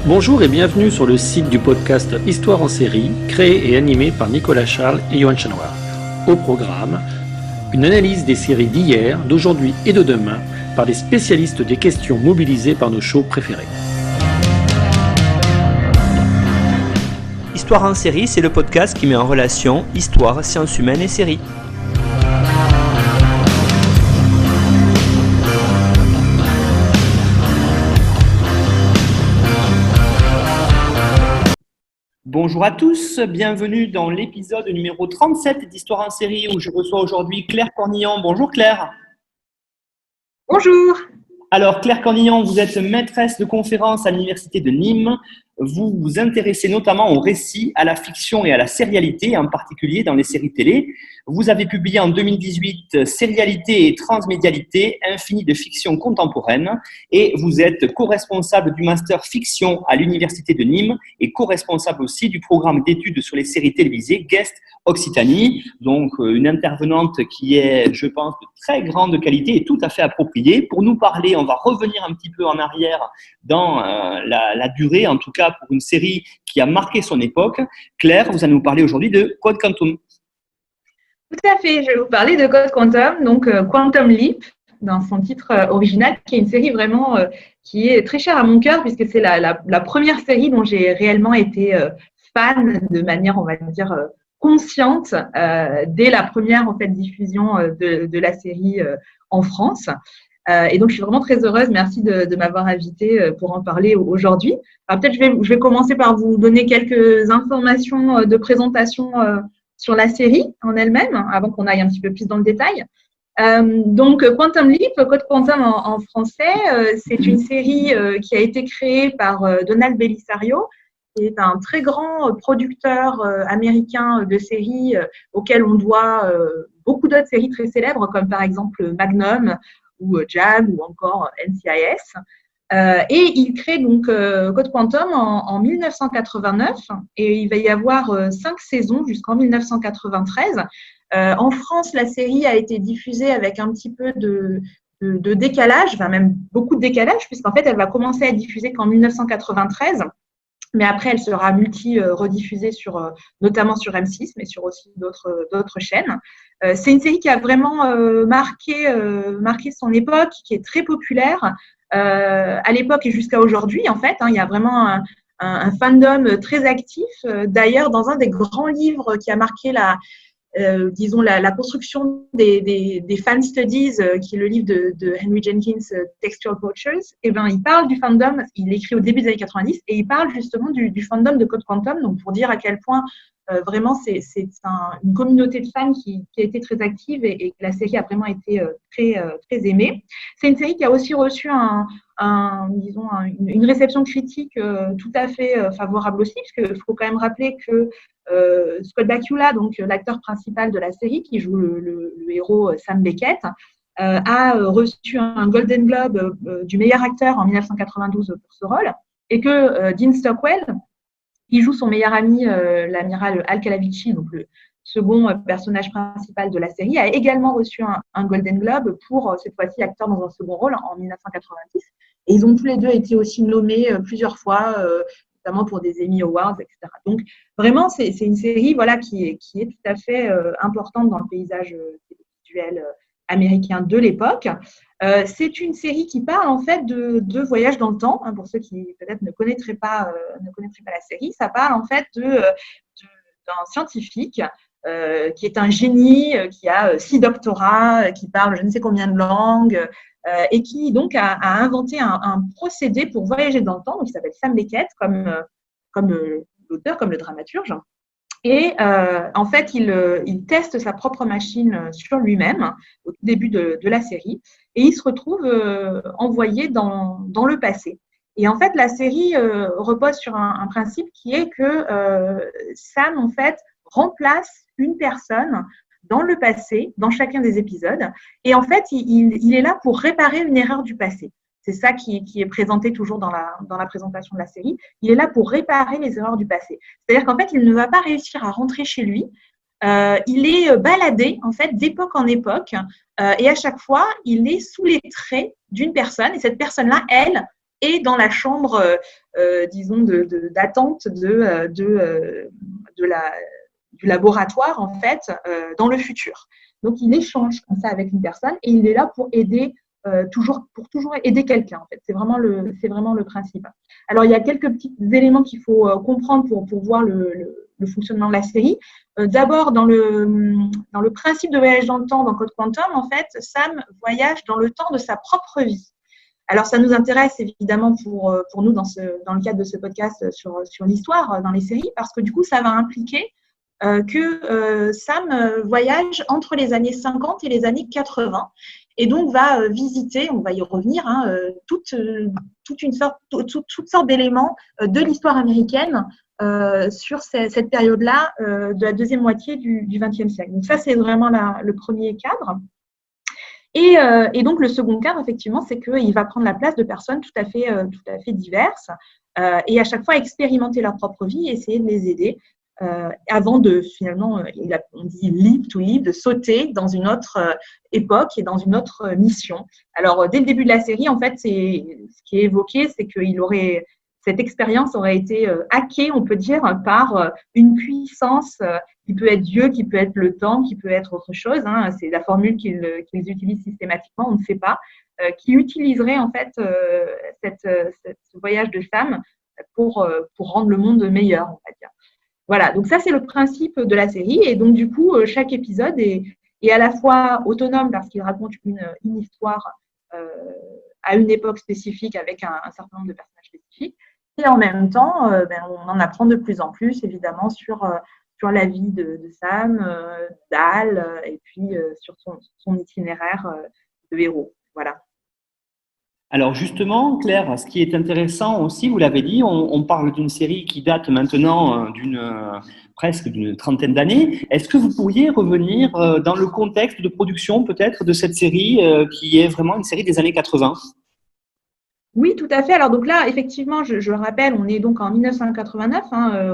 Bonjour et bienvenue sur le site du podcast Histoire en série, créé et animé par Nicolas Charles et Johan Chanoir. Au programme, une analyse des séries d'hier, d'aujourd'hui et de demain par des spécialistes des questions mobilisées par nos shows préférés. Histoire en série, c'est le podcast qui met en relation histoire, sciences humaines et séries. Bonjour à tous, bienvenue dans l'épisode numéro 37 d'Histoire en série où je reçois aujourd'hui Claire Cornillon. Bonjour Claire. Bonjour. Alors Claire Cornillon, vous êtes maîtresse de conférences à l'université de Nîmes. Vous vous intéressez notamment au récit, à la fiction et à la sérialité, en particulier dans les séries télé. Vous avez publié en 2018 Sérialité et transmédialité, infini de fiction contemporaine, et vous êtes co-responsable du master fiction à l'université de Nîmes et co-responsable aussi du programme d'études sur les séries télévisées Guest Occitanie. Donc une intervenante qui est, je pense, de très grande qualité et tout à fait appropriée. Pour nous parler, on va revenir un petit peu en arrière dans la durée, en tout cas pour une série qui a marqué son époque. Claire, vous allez nous parler aujourd'hui de Code Quantum. Tout à fait, je vais vous parler de Code Quantum, donc Quantum Leap, dans son titre original, qui est une série vraiment qui est très chère à mon cœur, puisque c'est la première série dont j'ai réellement été fan de manière, on va dire, consciente, dès la première en fait, diffusion de la série en France. Et donc, je suis vraiment très heureuse. Merci de m'avoir invitée pour en parler aujourd'hui. Alors, peut-être je vais commencer par vous donner quelques informations de présentation sur la série en elle-même, avant qu'on aille un petit peu plus dans le détail. Donc, Quantum Leap, Code Quantum en français, c'est une série qui a été créée par Donald Bellisario, qui est un très grand producteur américain de séries auquel on doit beaucoup d'autres séries très célèbres, comme par exemple Magnum, ou Jam, ou encore NCIS. Et il crée donc Code Quantum en 1989 et il va y avoir 5 saisons jusqu'en 1993. En France, la série a été diffusée avec un petit peu de décalage, enfin même beaucoup de décalage, puisqu'en fait, elle va commencer à être diffusée qu'en 1993. Mais après, elle sera rediffusée notamment sur M6, mais sur aussi d'autres chaînes. C'est une série qui a vraiment marqué son époque, qui est très populaire à l'époque et jusqu'à aujourd'hui, en fait. Il y a vraiment un fandom très actif. D'ailleurs, dans un des grands livres qui a marqué la construction des fan studies, qui est le livre de Henry Jenkins, Textual Poachers, et il parle du fandom, il l'écrit au début des années 90, et il parle justement du fandom de Code Quantum, donc pour dire à quel point vraiment c'est une communauté de fans qui a été très active et que la série a vraiment été très aimée. C'est une série qui a aussi reçu une réception critique tout à fait favorable aussi, parce qu'il faut quand même rappeler que Scott Bakula, donc l'acteur principal de la série, qui joue le héros Sam Beckett, a reçu un Golden Globe du meilleur acteur en 1992 pour ce rôle, et que Dean Stockwell, qui joue son meilleur ami, l'amiral Al Calavici, donc le second personnage principal de la série, a également reçu un Golden Globe pour, cette fois-ci, acteur dans un second rôle en 1990. Et ils ont tous les deux été aussi nommés plusieurs fois, notamment pour des Emmy Awards, etc. Donc, vraiment, c'est une série qui est tout à fait importante dans le paysage télévisuel américain de l'époque. C'est une série qui parle en fait de voyage dans le temps. Pour ceux qui peut-être ne connaîtraient pas la série, ça parle en fait d'un scientifique qui est un génie, qui a 6 doctorats, qui parle je ne sais combien de langues, et qui donc a inventé un procédé pour voyager dans le temps. Donc, il s'appelle Sam Beckett, comme l'auteur, comme le dramaturge. Et en fait, il teste sa propre machine sur lui-même au tout début de la série, et il se retrouve envoyé dans le passé. Et en fait, la série repose sur un principe qui est que Sam, en fait, remplace une personne dans le passé, dans chacun des épisodes. Et en fait, il est là pour réparer une erreur du passé. C'est ça qui est présenté toujours dans la présentation de la série. Il est là pour réparer les erreurs du passé. C'est-à-dire qu'en fait, il ne va pas réussir à rentrer chez lui. Il est baladé, en fait, d'époque en époque. Et à chaque fois, il est sous les traits d'une personne. Et cette personne-là, elle, et dans la chambre, disons, d'attente du laboratoire, en fait, dans le futur. Donc, il échange comme ça avec une personne et il est là pour aider, pour toujours aider quelqu'un, en fait. C'est vraiment le principe. Alors, il y a quelques petits éléments qu'il faut comprendre pour voir le fonctionnement de la série. D'abord, dans le principe de voyage dans le temps, dans Code Quantum, en fait, Sam voyage dans le temps de sa propre vie. Alors, ça nous intéresse évidemment pour nous dans le cadre de ce podcast sur l'histoire dans les séries, parce que du coup, ça va impliquer que Sam voyage entre les années 50 et les années 80 et donc va visiter, on va y revenir, toutes sortes d'éléments de l'histoire américaine sur cette période-là de la deuxième moitié du XXe siècle. Donc ça, c'est vraiment le premier cadre. Et donc, le second cadre, effectivement, c'est qu'il va prendre la place de personnes tout à fait diverses et à chaque fois expérimenter leur propre vie et essayer de les aider avant de, finalement, on dit leap to live, de sauter dans une autre époque et dans une autre mission. Alors, dès le début de la série, en fait, ce qui est évoqué, c'est que cette expérience aurait été hackée, on peut dire, par une puissance qui peut être Dieu, qui peut être le temps, qui peut être autre chose. C'est la formule qu'ils utilisent systématiquement, on ne sait pas, qui utiliserait en fait ce voyage de Sam pour rendre le monde meilleur, on va dire. Voilà, donc ça c'est le principe de la série et donc du coup chaque épisode est à la fois autonome parce qu'il raconte une histoire à une époque spécifique avec un certain nombre de personnages spécifiques et en même temps on en apprend de plus en plus évidemment sur la vie de Sam, d'Al et puis sur son itinéraire de héros. Voilà. Alors justement, Claire, ce qui est intéressant aussi, vous l'avez dit, on parle d'une série qui date maintenant presque d'une trentaine d'années. Est-ce que vous pourriez revenir dans le contexte de production peut-être de cette série qui est vraiment une série des années 80 ? Oui, tout à fait. Alors donc là, effectivement, je le rappelle, on est donc en 1989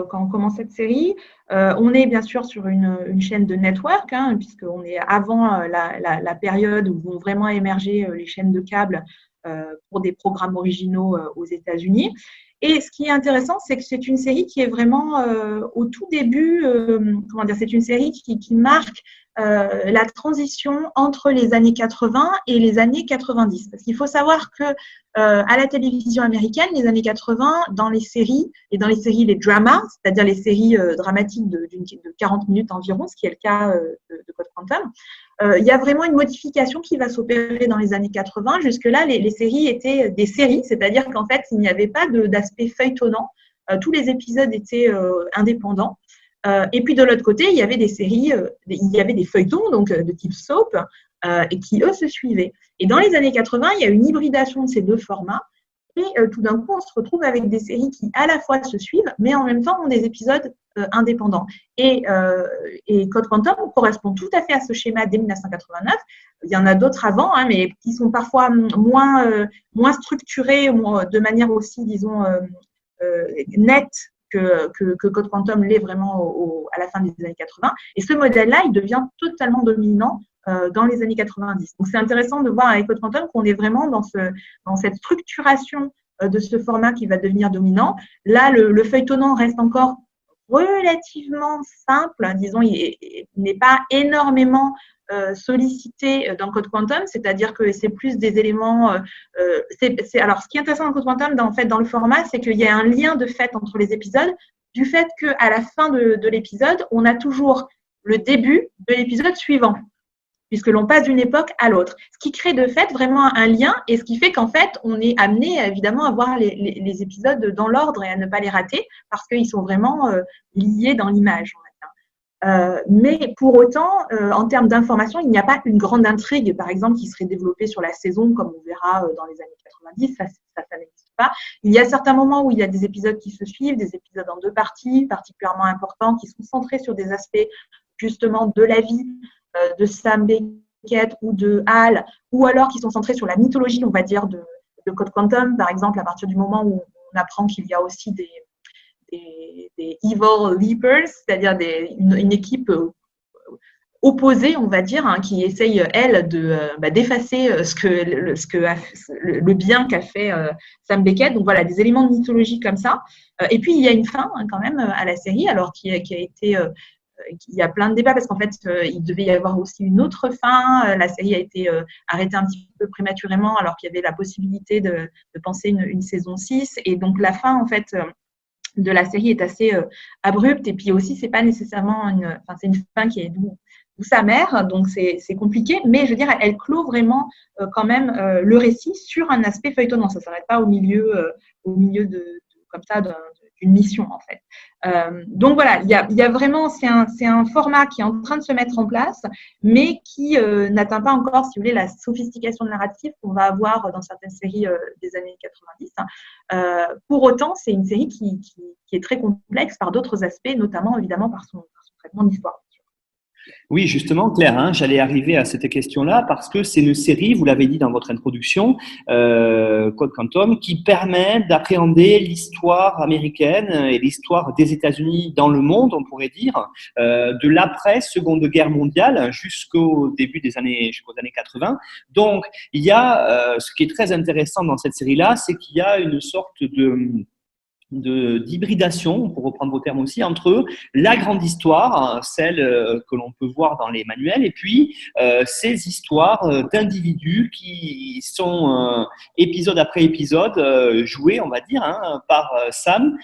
quand on commence cette série. On est bien sûr sur une chaîne de network, puisqu'on est avant la période où vont vraiment émerger les chaînes de câble pour des programmes originaux aux États-Unis. Et ce qui est intéressant, c'est que c'est une série qui est vraiment au tout début, c'est une série qui marque la transition entre les années 80 et les années 90. Parce qu'il faut savoir que à la télévision américaine, les années 80, dans les séries, les dramas, c'est-à-dire les séries dramatiques de 40 minutes environ, ce qui est le cas de Code Quantum, il y a vraiment une modification qui va s'opérer dans les années 80. Jusque-là, les séries étaient des séries, c'est-à-dire qu'en fait, il n'y avait pas d'aspect feuilletonnant. Tous les épisodes étaient indépendants. Et puis de l'autre côté, il y avait des séries, il y avait des feuilletons donc de type soap et qui eux se suivaient. Et dans les années 80, il y a une hybridation de ces deux formats et tout d'un coup, on se retrouve avec des séries qui à la fois se suivent, mais en même temps ont des épisodes indépendants. Et Code Quantum correspond tout à fait à ce schéma dès 1989. Il y en a d'autres avant, mais qui sont parfois moins structurés, de manière aussi, disons, nette que Code Quantum l'est vraiment à la fin des années 80. Et ce modèle-là, il devient totalement dominant dans les années 90. Donc, c'est intéressant de voir avec Code Quantum qu'on est vraiment dans cette structuration de ce format qui va devenir dominant. Là, le feuilletonnant reste encore relativement simple, disons, il n'est pas énormément sollicité dans Code Quantum, c'est-à-dire que c'est plus des éléments. Alors, ce qui est intéressant dans Code Quantum, dans le format, c'est qu'il y a un lien de fait entre les épisodes, du fait qu'à la fin de l'épisode, on a toujours le début de l'épisode suivant, puisque l'on passe d'une époque à l'autre. Ce qui crée de fait vraiment un lien et ce qui fait qu'en fait, on est amené évidemment à voir les épisodes dans l'ordre et à ne pas les rater parce qu'ils sont vraiment liés dans l'image. Mais pour autant, en termes d'information, il n'y a pas une grande intrigue, par exemple, qui serait développée sur la saison, comme on verra dans les années 90, ça n'existe pas. Il y a certains moments où il y a des épisodes qui se suivent, des épisodes en deux parties, particulièrement importants, qui sont centrés sur des aspects justement de la vie de Sam Beckett ou de Hal, ou alors qui sont centrés sur la mythologie, on va dire, de Code Quantum, par exemple, à partir du moment où on apprend qu'il y a aussi des Evil Leapers, c'est-à-dire une équipe opposée, on va dire, qui essaye, elle, d'effacer le bien qu'a fait Sam Beckett. Donc voilà, des éléments de mythologie comme ça. Et puis, il y a une fin quand même à la série, alors qui a été… il y a plein de débats parce qu'en fait, il devait y avoir aussi une autre fin. La série a été arrêtée un petit peu prématurément alors qu'il y avait la possibilité de penser une saison 6. Et donc, la fin, en fait, de la série est assez abrupte. Et puis aussi, c'est pas nécessairement c'est une fin qui est d'où sa mère, donc c'est compliqué. Mais je veux dire, elle clôt vraiment quand même le récit sur un aspect feuilletonnant. Ça s'arrête pas au milieu comme ça d'une mission en fait. Donc voilà, il y a vraiment, c'est un format qui est en train de se mettre en place, mais qui n'atteint pas encore, si vous voulez, la sophistication narrative qu'on va avoir dans certaines séries des années 90. Pour autant, c'est une série qui est très complexe par d'autres aspects, notamment évidemment par son traitement d'histoire. Oui, justement, Claire, j'allais arriver à cette question-là parce que c'est une série, vous l'avez dit dans votre introduction, Code Quantum, qui permet d'appréhender l'histoire américaine et l'histoire des États-Unis dans le monde, on pourrait dire, de l'après-Seconde Guerre mondiale jusqu'aux années 80. Donc, il y a, ce qui est très intéressant dans cette série-là, c'est qu'il y a une sorte d'hybridation, pour reprendre vos termes aussi, entre la grande histoire, celle que l'on peut voir dans les manuels, et puis ces histoires d'individus qui sont épisode après épisode joués, on va dire, par Sam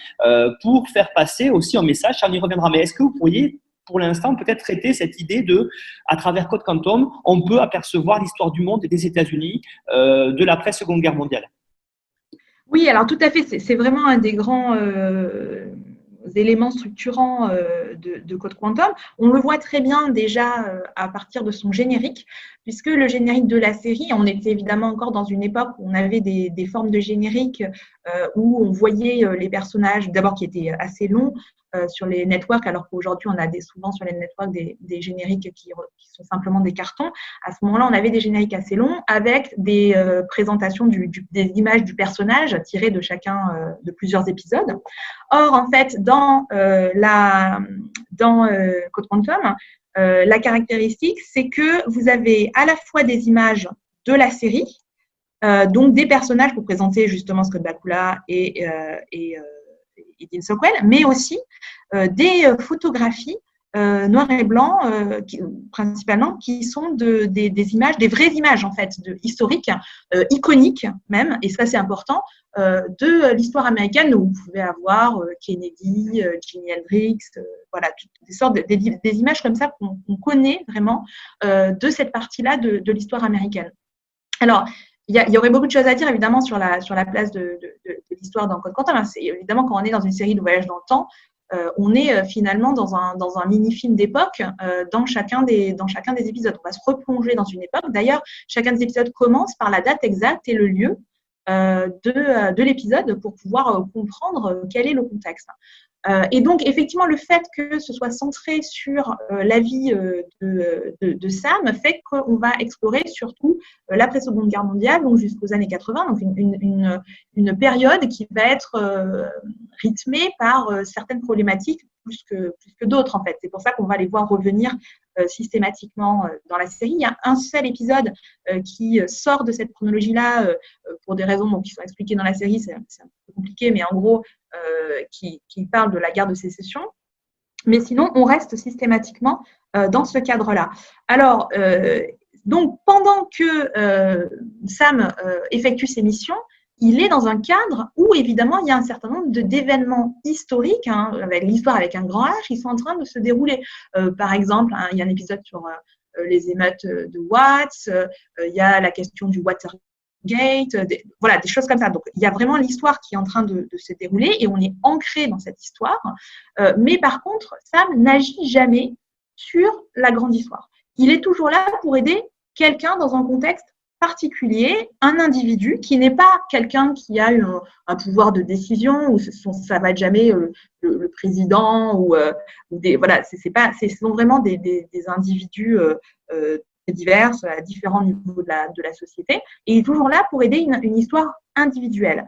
pour faire passer aussi un message. Ça, on y reviendra. Mais est-ce que vous pourriez, pour l'instant, peut-être traiter cette idée à travers Code Quantum, on peut apercevoir l'histoire du monde et des États-Unis de l'après-Seconde Guerre mondiale? Oui, alors tout à fait, c'est vraiment un des grands éléments structurants de Code Quantum. On le voit très bien déjà à partir de son générique, puisque le générique de la série, on était évidemment encore dans une époque où on avait des formes de générique où on voyait les personnages, d'abord qui étaient assez longs sur les networks, alors qu'aujourd'hui on a souvent sur les networks des génériques qui sont simplement des cartons. À ce moment-là, on avait des génériques assez longs avec des présentations des images du personnage tirées de chacun de plusieurs épisodes. Or, en fait, dans Code Quantum, la caractéristique, c'est que vous avez à la fois des images de la série, donc des personnages pour présenter justement Scott Bakula et Dean Stockwell, mais aussi des photographies noir et blanc, principalement, qui sont des images, des vraies images en fait, historiques, iconiques même, et ça c'est important, de l'histoire américaine où vous pouvez avoir Kennedy, Jimi Hendrix, voilà, des sortes des images comme ça qu'on connaît vraiment de cette partie-là de l'histoire américaine. Alors, il y aurait beaucoup de choses à dire évidemment sur la place de l'histoire dans Code Quantum. C'est évidemment quand on est dans une série de voyages dans le temps, on est finalement dans un mini-film d'époque dans chacun des épisodes. On va se replonger dans une époque. D'ailleurs, chacun des épisodes commence par la date exacte et le lieu de l'épisode pour pouvoir comprendre quel est le contexte. Et donc, effectivement, le fait que ce soit centré sur la vie de Sam fait qu'on va explorer surtout l'après-Seconde Guerre mondiale, donc jusqu'aux années 80, donc une période qui va être rythmée par certaines problématiques plus que d'autres, en fait. C'est pour ça qu'on va les voir revenir systématiquement dans la série. Il y a un seul épisode qui sort de cette chronologie-là pour des raisons qui sont expliquées dans la série, c'est un peu compliqué, mais en gros, qui parle de la guerre de sécession. Mais sinon, on reste systématiquement dans ce cadre-là. Alors, donc, pendant que Sam effectue ses missions, il est dans un cadre où, évidemment, il y a un certain nombre d'événements historiques, avec l'histoire avec un grand H, qui sont en train de se dérouler. Par exemple, il y a un épisode sur les émeutes de Watts, il y a la question du Watergate, voilà, des choses comme ça. Donc, il y a vraiment l'histoire qui est en train de se dérouler et on est ancré dans cette histoire. Mais par contre, Sam n'agit jamais sur la grande histoire. Il est toujours là pour aider quelqu'un dans un contexte particulier, un individu qui n'est pas quelqu'un qui a un pouvoir de décision, ou ça va être jamais le président, ou des, voilà, ce sont vraiment des individus divers à différents niveaux de la société, et il est toujours là pour aider une histoire individuelle.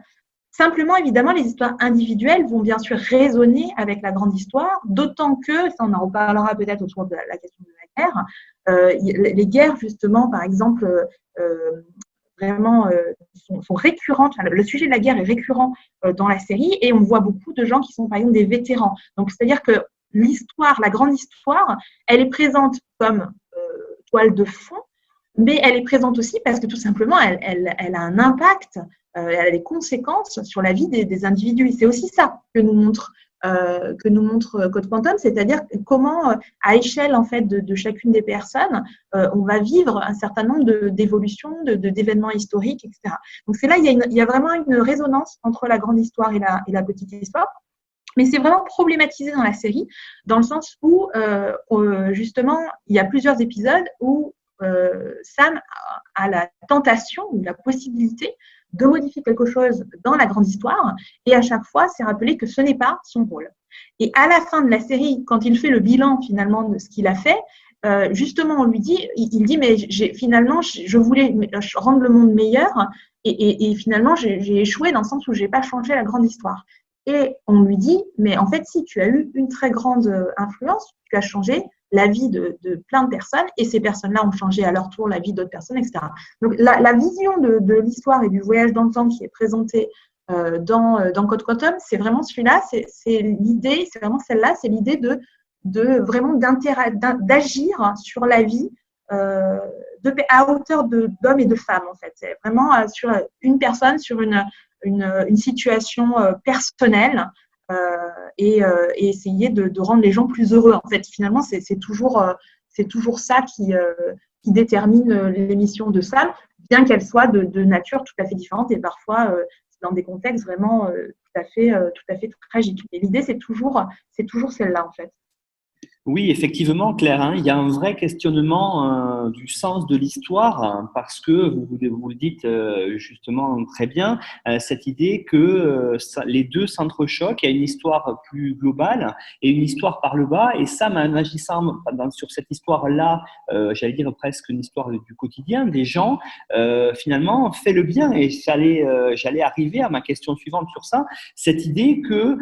Simplement, évidemment, les histoires individuelles vont bien sûr résonner avec la grande histoire, d'autant que, ça on en reparlera peut-être autour de la question de la guerres. Les guerres, justement, par exemple, vraiment sont récurrentes. Enfin, le sujet de la guerre est récurrent dans la série et on voit beaucoup de gens qui sont, par exemple, des vétérans. Donc, c'est-à-dire que l'histoire, la grande histoire, elle est présente comme toile de fond, mais elle est présente aussi parce que tout simplement, elle a un impact, elle a des conséquences sur la vie des individus. Et c'est aussi ça que nous montre Code Quantum, c'est-à-dire comment, à échelle en fait de chacune des personnes, on va vivre un certain nombre d'évolutions, d'événements historiques, etc. Donc c'est là, il y a vraiment une résonance entre la grande histoire et la petite histoire. Mais c'est vraiment problématisé dans la série, dans le sens où, justement, il y a plusieurs épisodes où Sam a la tentation ou la possibilité de modifier quelque chose dans la grande histoire, et à chaque fois, c'est rappelé que ce n'est pas son rôle. Et à la fin de la série, quand il fait le bilan finalement de ce qu'il a fait, justement, on lui dit, il dit, mais finalement, je voulais rendre le monde meilleur, et finalement, j'ai échoué dans le sens où je n'ai pas changé la grande histoire. Et on lui dit, mais en fait, si tu as eu une très grande influence, tu as changé la vie de plein de personnes, et ces personnes-là ont changé à leur tour la vie d'autres personnes, etc. Donc, la vision de l'histoire et du voyage dans le temps qui est présentée dans Code Quantum, c'est vraiment celui-là, c'est l'idée, c'est vraiment celle-là, c'est l'idée de vraiment d'agir sur la vie à hauteur d'hommes et de femmes, en fait. C'est vraiment sur une personne, sur une situation personnelle, et essayer de rendre les gens plus heureux. En fait, finalement, c'est toujours ça qui détermine l'émission de Sam, bien qu'elle soit de nature tout à fait différente et parfois dans des contextes vraiment tout à fait tragiques. Et l'idée, c'est toujours celle-là, en fait. Oui, effectivement, Claire, hein, il y a un vrai questionnement du sens de l'histoire, hein, parce que vous le dites justement très bien, cette idée que les deux s'entrechoquent, il y a une histoire plus globale et une histoire par le bas, et ça, en agissant sur cette histoire-là, j'allais dire presque une histoire du quotidien, des gens, finalement, fait le bien. Et j'allais arriver à ma question suivante sur ça, cette idée que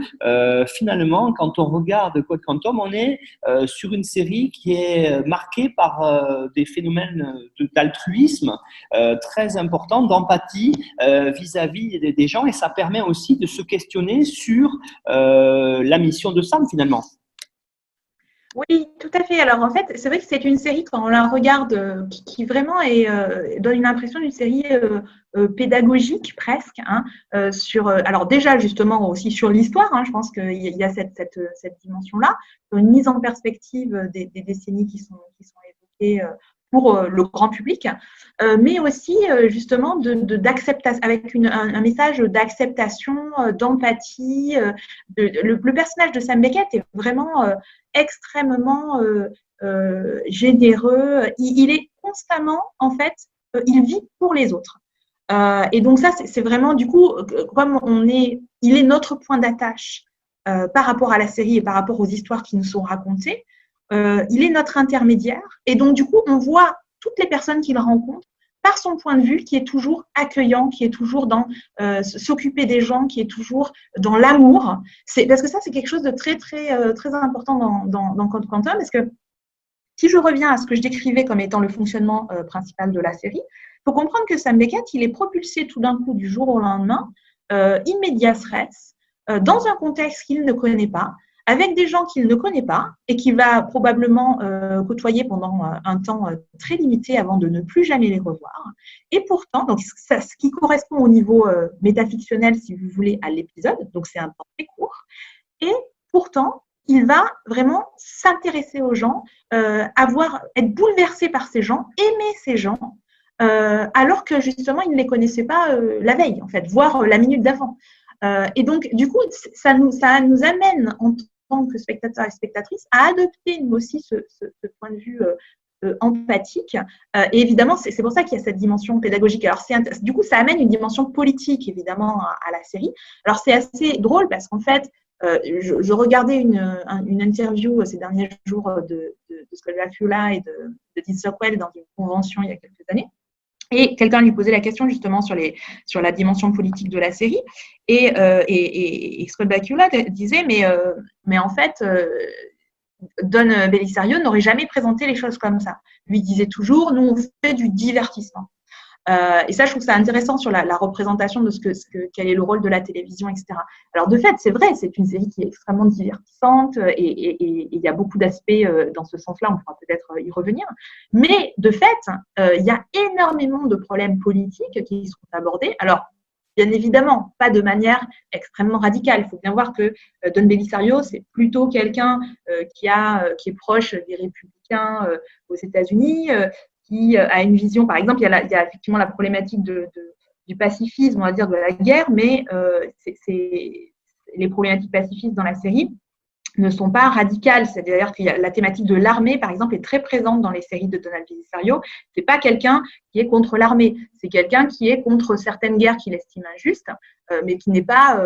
finalement, quand on regarde Code Quantum, on est sur une série qui est marquée par des phénomènes d'altruisme très importants, d'empathie vis-à-vis des gens, et ça permet aussi de se questionner sur la mission de Sam finalement. Oui, tout à fait. Alors, en fait, c'est vrai que c'est une série, quand on la regarde, qui vraiment donne une impression d'une série pédagogique presque, hein, alors déjà, justement, aussi sur l'histoire, hein, je pense qu'il y a cette dimension-là, une mise en perspective des décennies qui sont évoquées pour le grand public, mais aussi, justement, d'acceptation, avec un message d'acceptation, d'empathie. Le personnage de Sam Beckett est vraiment extrêmement généreux. Il est constamment, en fait, il vit pour les autres. Et donc ça, c'est vraiment, du coup, comme il est notre point d'attache par rapport à la série et par rapport aux histoires qui nous sont racontées, il est notre intermédiaire. Et donc, du coup, on voit toutes les personnes qu'il rencontre par son point de vue, qui est toujours accueillant, qui est toujours dans s'occuper des gens, qui est toujours dans l'amour. Parce que ça, c'est quelque chose de très, très, très important dans Code Quantum, parce que si je reviens à ce que je décrivais comme étant le fonctionnement principal de la série, il faut comprendre que Sam Beckett, il est propulsé tout d'un coup du jour au lendemain, in medias res, dans un contexte qu'il ne connaît pas, avec des gens qu'il ne connaît pas et qu'il va probablement côtoyer pendant un temps très limité avant de ne plus jamais les revoir. Et pourtant, donc, ce qui correspond au niveau métafictionnel, si vous voulez, à l'épisode, donc c'est un temps très court, et pourtant, il va vraiment s'intéresser aux gens, être bouleversé par ces gens, aimer ces gens, alors que justement, il ne les connaissait pas la veille, en fait, voire la minute d'avant. Et donc, du coup, ça nous amène en tant que spectateurs et spectatrices à adopter nous aussi ce point de vue empathique. Et évidemment, c'est pour ça qu'il y a cette dimension pédagogique. Alors, du coup, ça amène une dimension politique, évidemment, à la série. Alors, c'est assez drôle parce qu'en fait, je regardais une interview ces derniers jours de Scott Bakula et de Dean Stockwell dans une convention il y a quelques années. Et quelqu'un lui posait la question justement sur la dimension politique de la série. Et Scott Bakula disait, mais en fait, Don Bellisario n'aurait jamais présenté les choses comme ça. Lui disait toujours, nous, on fait du divertissement. Et ça, je trouve ça intéressant sur la représentation de quel est le rôle de la télévision, etc. Alors, de fait, c'est vrai, c'est une série qui est extrêmement divertissante et il y a beaucoup d'aspects dans ce sens-là, on pourra peut-être y revenir. Mais, de fait, il y a énormément de problèmes politiques qui sont abordés. Alors, bien évidemment, pas de manière extrêmement radicale. Il faut bien voir que Don Bellisario, c'est plutôt quelqu'un qui est proche des républicains aux États-Unis, qui a une vision, par exemple, il y a effectivement la problématique du pacifisme, on va dire, de la guerre, mais les problématiques pacifistes dans la série ne sont pas radicales. C'est-à-dire que la thématique de l'armée, par exemple, est très présente dans les séries de Donald Bellisario. C'est pas quelqu'un qui est contre l'armée, c'est quelqu'un qui est contre certaines guerres qu'il estime injustes, mais qui n'est pas,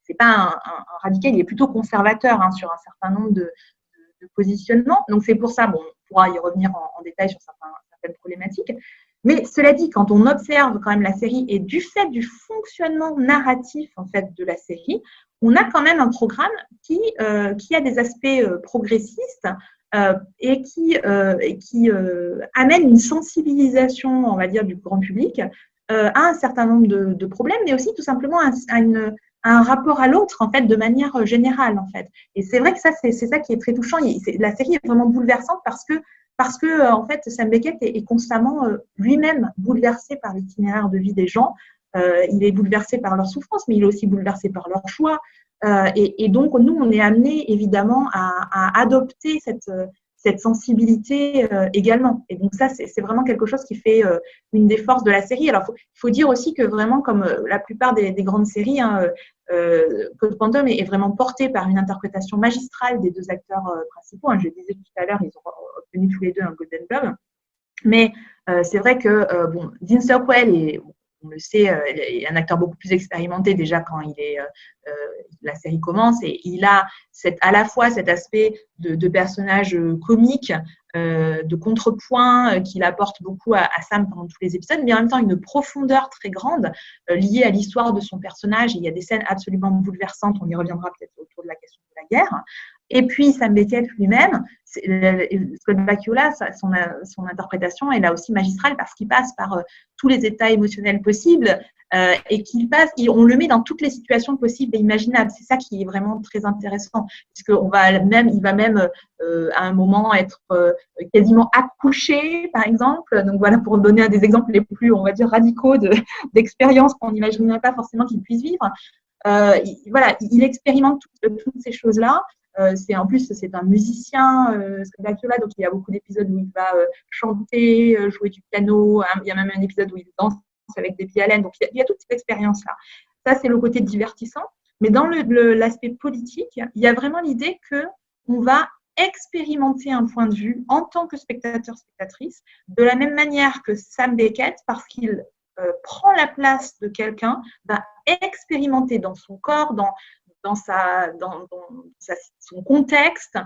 c'est pas un radical. Il est plutôt conservateur sur un certain nombre de positionnements. Donc c'est pour ça, bon, on pourra y revenir en détail sur certaines problématiques. Mais cela dit, quand on observe quand même la série et du fait du fonctionnement narratif en fait de la série, on a quand même un programme qui a des aspects progressistes et qui amène une sensibilisation, on va dire, du grand public à un certain nombre de problèmes, mais aussi tout simplement à un rapport à l'autre en fait de manière générale en fait. Et c'est vrai que ça c'est ça qui est très touchant. La série est vraiment bouleversante parce que en fait Sam Beckett est constamment lui-même bouleversé par l'itinéraire de vie des gens. Il est bouleversé par leur souffrance, mais il est aussi bouleversé par leurs choix. Et donc nous on est amené évidemment à adopter cette sensibilité également. Et donc ça, c'est vraiment quelque chose qui fait une des forces de la série. Alors, il faut dire aussi que vraiment, comme la plupart des grandes séries, Code Quantum est vraiment porté par une interprétation magistrale des deux acteurs principaux. Je le disais tout à l'heure, ils ont obtenu tous les deux un Golden Globe. Mais c'est vrai que Dean Stockwell on le sait, est un acteur beaucoup plus expérimenté déjà quand la série commence, et il a à la fois cet aspect de personnage comique, de contrepoint qu'il apporte beaucoup à Sam pendant tous les épisodes, mais en même temps une profondeur très grande liée à l'histoire de son personnage. Et il y a des scènes absolument bouleversantes, on y reviendra peut-être autour de la question de la guerre. Et puis Sam Beckett lui-même, Scott Bakula, son interprétation est là aussi magistrale parce qu'il passe par tous les états émotionnels possibles et on le met dans toutes les situations possibles et imaginables. C'est ça qui est vraiment très intéressant, puisqu'il va même à un moment être quasiment accouché, par exemple. Donc voilà, pour donner un des exemples les plus, on va dire, radicaux d'expériences qu'on n'imaginerait pas forcément qu'il puisse vivre. Il expérimente toutes ces choses-là. En plus, c'est un musicien, Bakula, donc il y a beaucoup d'épisodes où il va chanter, jouer du piano. Il y a même un épisode où il danse avec Debbie Allen. Donc, il y a toute cette expérience-là. Ça, c'est le côté divertissant. Mais dans l'aspect politique, il y a vraiment l'idée qu'on va expérimenter un point de vue en tant que spectateur, spectatrice, de la même manière que Sam Beckett, parce qu'il prend la place de quelqu'un, va expérimenter dans son corps, dans son contexte,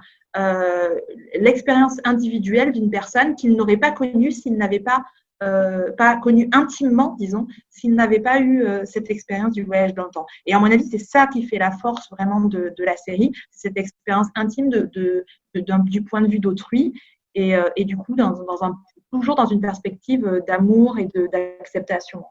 l'expérience individuelle d'une personne qu'il n'aurait pas connue s'il n'avait pas connue intimement, disons, s'il n'avait pas eu cette expérience du voyage dans le temps. Et à mon avis, c'est ça qui fait la force vraiment de la série, cette expérience intime du point de vue d'autrui et du coup, toujours dans une perspective d'amour et d'acceptation.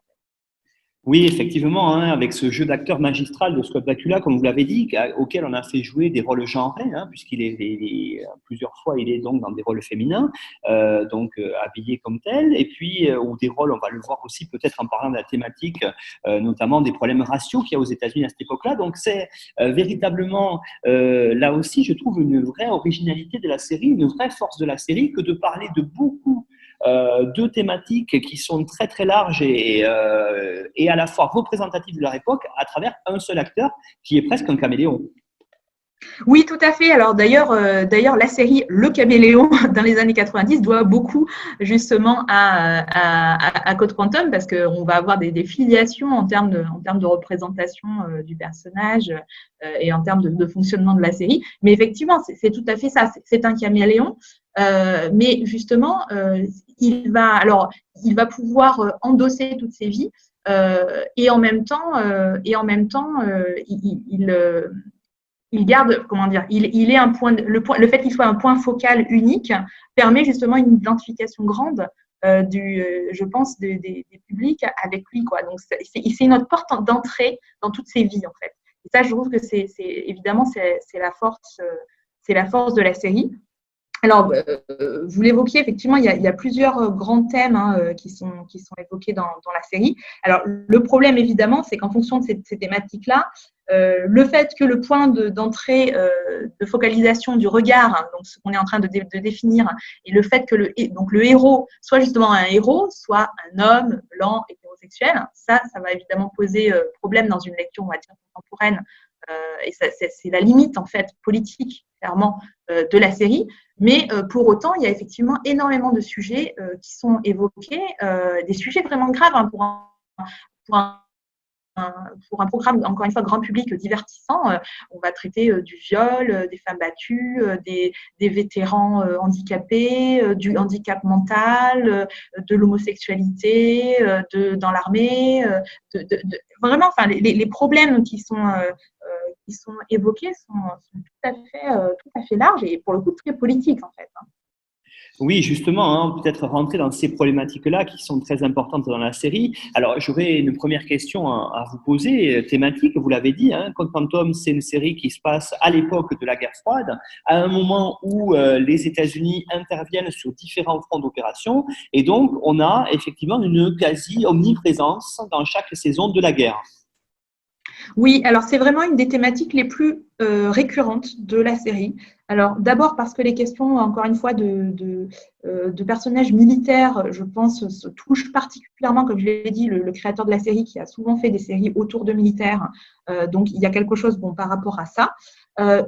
Oui, effectivement, avec ce jeu d'acteur magistral de Scott Bakula, comme vous l'avez dit, auquel on a fait jouer des rôles genrés, puisqu'il plusieurs fois, il est donc dans des rôles féminins, habillé comme tel, et puis ou des rôles, on va le voir aussi peut-être en parlant de la thématique, notamment des problèmes raciaux qu'il y a aux États-Unis à cette époque-là. Donc c'est véritablement là aussi, je trouve une vraie originalité de la série, une vraie force de la série, que de parler de beaucoup de thématiques qui sont très très larges et à la fois représentatives de leur époque à travers un seul acteur qui est presque un caméléon. Oui, tout à fait. Alors d'ailleurs, la série Le Caméléon dans les années 90 doit beaucoup justement à Code Quantum, parce qu'on va avoir des filiations en termes de représentation du personnage et en termes de fonctionnement de la série. Mais effectivement, c'est tout à fait ça. C'est un caméléon, mais justement, il va pouvoir endosser toutes ses vies et en même temps, il garde, comment dire, il est un point, le fait qu'il soit un point focal unique permet justement une identification grande je pense, des publics avec lui, quoi. Donc, c'est une autre porte d'entrée dans toutes ces vies, en fait. Et ça, je trouve que évidemment, c'est la force de la série. Alors, vous l'évoquiez, effectivement, il y a plusieurs grands thèmes qui sont évoqués dans la série. Alors, le problème, évidemment, c'est qu'en fonction de ces thématiques-là, le fait que le point d'entrée, de focalisation du regard, donc ce qu'on est en train de définir, et le fait que le héros soit justement un héros, soit un homme blanc, hétérosexuel, ça va évidemment poser problème dans une lecture, on va dire, contemporaine. Et c'est la limite, en fait, politique, clairement, de la série. Mais pour autant, il y a effectivement énormément de sujets qui sont évoqués, des sujets vraiment graves pour un programme, encore une fois, grand public divertissant. On va traiter du viol, des femmes battues, des vétérans handicapés, du handicap mental, de l'homosexualité, dans l'armée, vraiment, enfin, les problèmes qui sont évoqués sont tout à fait larges et pour le coup très politiques, en fait. Oui, justement, peut-être rentrer dans ces problématiques-là qui sont très importantes dans la série. Alors, j'aurais une première question à vous poser, thématique, vous l'avez dit, Code Quantum, c'est une série qui se passe à l'époque de la guerre froide, à un moment où les États-Unis interviennent sur différents fronts d'opération, et donc on a effectivement une quasi-omniprésence dans chaque saison de la guerre. Oui, alors c'est vraiment une des thématiques les plus récurrentes de la série. Alors d'abord parce que les questions, encore une fois, de personnages militaires, je pense, se touchent particulièrement, comme je l'ai dit, le créateur de la série qui a souvent fait des séries autour de militaires. Donc il y a quelque chose par rapport à ça.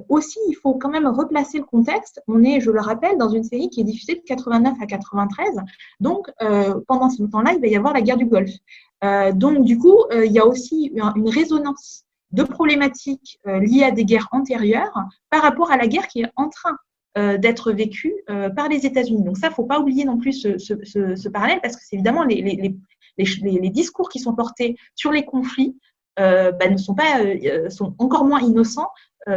Aussi, il faut quand même replacer le contexte. On est, je le rappelle, dans une série qui est diffusée de 89 à 93. Donc pendant ce temps-là, il va y avoir la guerre du Golfe. Donc, du coup, il y a aussi une résonance de problématiques liées à des guerres antérieures par rapport à la guerre qui est en train d'être vécue par les États-Unis. Donc ça, il ne faut pas oublier non plus ce parallèle parce que c'est évidemment les discours qui sont portés sur les conflits sont encore moins innocents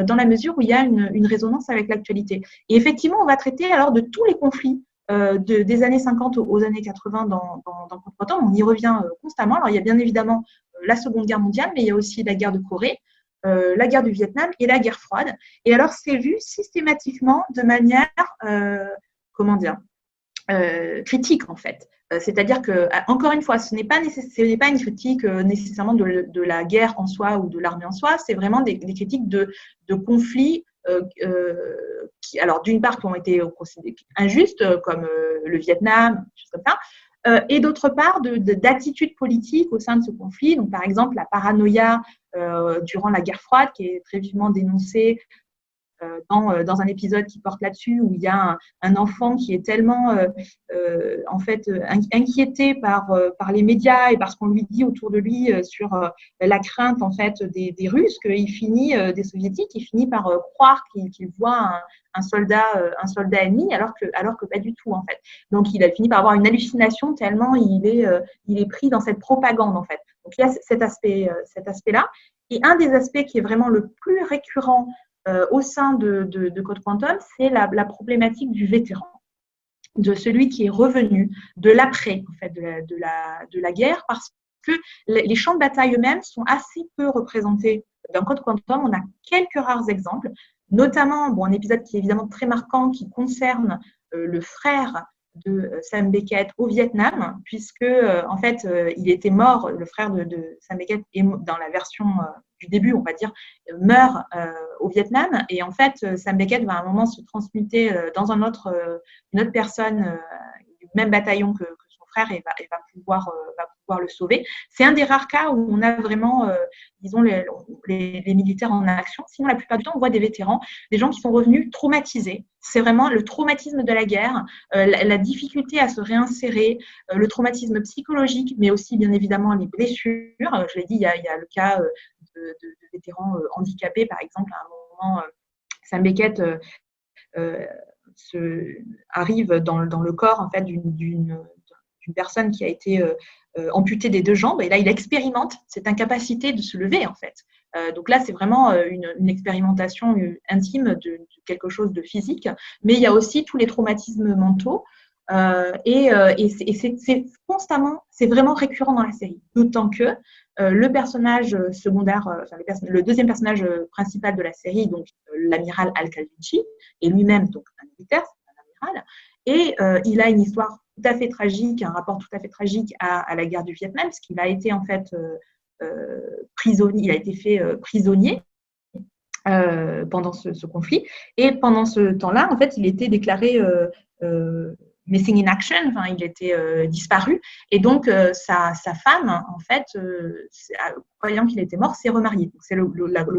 dans la mesure où il y a une résonance avec l'actualité. Et effectivement, on va traiter alors de tous les conflits des années 50 aux années 80 dans Code Quantum. On y revient constamment. Alors, il y a bien évidemment la Seconde Guerre mondiale, mais il y a aussi la guerre de Corée, la guerre du Vietnam et la guerre froide. Et alors, c'est vu systématiquement de manière, critique, en fait. C'est-à-dire que, encore une fois, ce n'est pas une critique nécessairement de la guerre en soi ou de l'armée en soi, c'est vraiment des critiques de conflits qui, alors d'une part, qui ont été considérés injustes, comme le Vietnam, des choses comme ça, et d'autre part, d'attitudes politiques au sein de ce conflit. Donc, par exemple, la paranoïa durant la guerre froide, qui est très vivement dénoncée dans un épisode qui porte là-dessus, où il y a un enfant qui est tellement inquiété par les médias et par ce qu'on lui dit autour de lui sur la crainte en fait des Russes, qu'il finit, des Soviétiques, il finit par croire qu'il voit un soldat ennemi, alors que pas du tout, en fait. Donc il a fini par avoir une hallucination tellement il est pris dans cette propagande, en fait. Donc il y a cet aspect-là. Et un des aspects qui est vraiment le plus récurrent au sein de Code Quantum, c'est la problématique du vétéran, de celui qui est revenu de l'après, en fait, de la guerre, parce que les champs de bataille eux-mêmes sont assez peu représentés dans Code Quantum. On a quelques rares exemples, notamment un épisode qui est évidemment très marquant, qui concerne le frère de Sam Beckett au Vietnam, puisque en fait, il était mort, le frère de Sam Beckett, dans la version du début, on va dire, meurt au Vietnam. Et en fait, Sam Beckett va à un moment se transmuter dans une autre personne du même bataillon que son frère et va pouvoir le sauver. C'est un des rares cas où on a vraiment, disons, les militaires en action. Sinon, la plupart du temps, on voit des vétérans, des gens qui sont revenus traumatisés. C'est vraiment le traumatisme de la guerre, la difficulté à se réinsérer, le traumatisme psychologique, mais aussi, bien évidemment, les blessures. Je l'ai dit, il y a le cas de vétérans handicapés, par exemple. À un moment, Sam Beckett arrive dans le corps en fait, d'une personne qui a été amputée des deux jambes, et là il expérimente cette incapacité de se lever en fait. Donc là, c'est vraiment une expérimentation intime de quelque chose de physique, mais il y a aussi tous les traumatismes mentaux. Et c'est constamment, c'est vraiment récurrent dans la série. D'autant que le personnage secondaire, le deuxième personnage principal de la série, donc l'amiral Al-Khalvichi, est lui-même donc un militaire, c'est un amiral, et il a une histoire tout à fait tragique, un rapport tout à fait tragique à la guerre du Vietnam, parce qu'il a été en fait prisonnier, il a été fait prisonnier pendant ce conflit, et pendant ce temps-là, en fait, il était déclaré missing in action, enfin, il était disparu, et donc sa femme, en fait, croyant qu'il était mort, s'est remariée. Donc, c'est le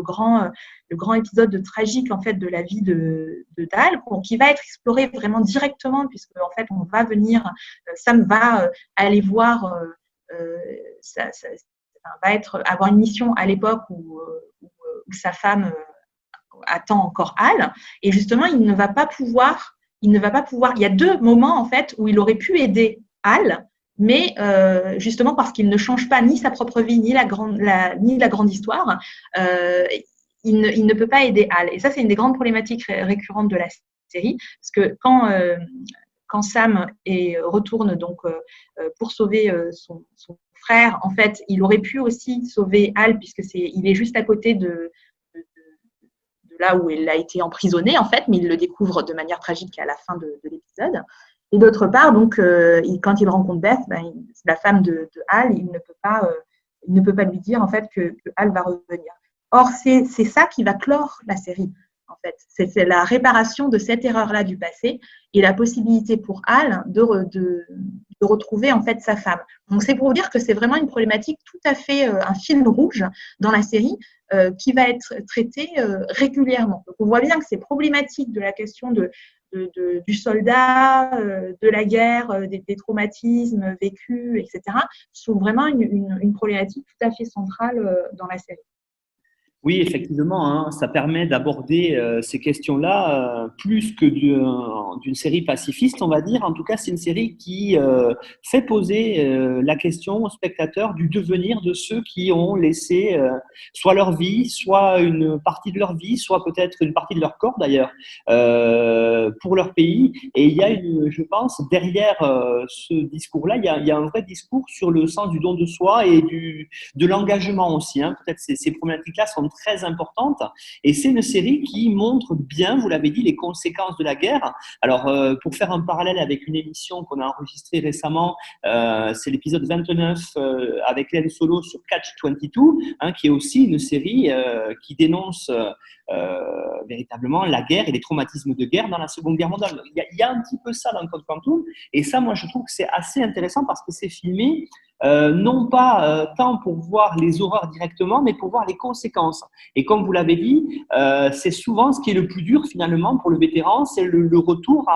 grand épisode tragique en fait de la vie de Dal, qui va être exploré vraiment directement, puisque en fait on va venir, Sam va aller voir, va avoir une mission à l'époque où sa femme attend encore Al, et justement il ne va pas pouvoir. Il y a deux moments en fait où il aurait pu aider Al, mais justement parce qu'il ne change pas ni sa propre vie ni la grande histoire, il ne peut pas aider Al. Et ça, c'est une des grandes problématiques récurrentes de la série, parce que quand Sam retourne donc pour sauver son frère, en fait, il aurait pu aussi sauver Al, puisque il est juste à côté de là où il a été emprisonné, en fait, mais il le découvre de manière tragique à la fin de l'épisode. Et d'autre part, donc, quand il rencontre Beth, c'est la femme de Al, il ne peut pas lui dire, en fait, que Al va revenir. Or, c'est ça qui va clore la série, en fait. C'est la réparation de cette erreur-là du passé et la possibilité pour Al de retrouver, en fait, sa femme. Donc, c'est pour vous dire que c'est vraiment une problématique tout à fait, un fil rouge dans la série, qui va être traité régulièrement. Donc, on voit bien que ces problématiques de la question du soldat, de la guerre, des traumatismes vécus, etc., sont vraiment une problématique tout à fait centrale dans la série. Oui, effectivement, hein, ça permet d'aborder ces questions-là plus que d'une série pacifiste, on va dire. En tout cas, c'est une série qui fait poser la question aux spectateurs du devenir de ceux qui ont laissé soit leur vie, soit une partie de leur vie, soit peut-être une partie de leur corps d'ailleurs, pour leur pays. Et il y a, je pense, derrière ce discours-là, il y a un vrai discours sur le sens du don de soi et de l'engagement aussi. Hein. Peut-être ces problématiques-là sont très importante, et c'est une série qui montre bien, vous l'avez dit, les conséquences de la guerre. Alors, pour faire un parallèle avec une émission qu'on a enregistrée récemment, c'est l'épisode 29 avec Hélène Solo sur Catch-22, hein, qui est aussi une série qui dénonce véritablement la guerre et les traumatismes de guerre dans la Seconde Guerre mondiale. Il y a un petit peu ça dans Code Quantum, et ça, moi, je trouve que c'est assez intéressant parce que c'est filmé non pas tant pour voir les horreurs directement, mais pour voir les conséquences. Et comme vous l'avez dit, c'est souvent ce qui est le plus dur finalement pour le vétéran, c'est le retour